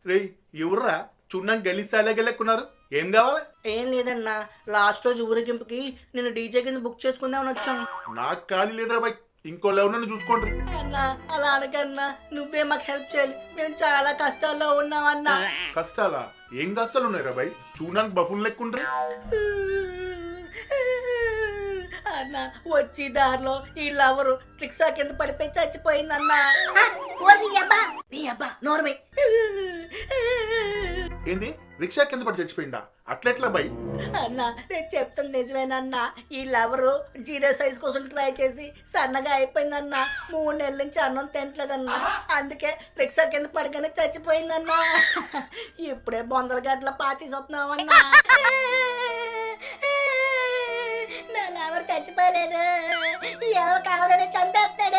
రే ఎవర్రా చున్నాను గెలిస్తాలేగెళ్ళకున్నారు ఏం కావాలి? ఏం లేదన్నా, లాస్ట్ రోజు ఊరేగింపుకి నేను డీజే కింద బుక్ చేసుకుందామని వచ్చాను. నాకు ఖాళీ లేదురా బాయ్, ఇంకో లెవెల్ చూసుకోండి. అన్నా అలా అనకన్నా, నువ్వే మాకు హెల్ప్ చేయాలి, మేము చాలా కష్టాల్లో ఉన్నామన్నా. కష్టాలా? ఏం కష్టాలు ఉన్నాయి రా బాయ్? చూడడానికి బఫుల్ లెక్కుండ్రి. అన్నా వచ్చి దారిలో ఈ లవరు రిక్షా కింద పడిపోయి చచ్చిపోయిందన్నా. నీ అబ్బా నోర్మే. ఏంది రిక్షా కింద పడి చచ్చిపోయిందా? అట్లెట్లా బాయ్? అన్నా నేను చెప్తాను నిజమేనన్నా, ఈ లవరు జీరో సైజ్ కోసం ట్రై చేసి సన్నగా అయిపోయిందన్నా. 3 నెలల నుంచి అన్నం తినట్లేదన్నా, అందుకే రిక్షా కింద పడగానే చచ్చిపోయిందన్నా. ఇప్పుడే బొందల గట్ల పాతీసొస్తున్నామన్నా. నా లవర్ చచ్చిపోలేదు, ఎవరు కావాలని చంపేస్తాడు.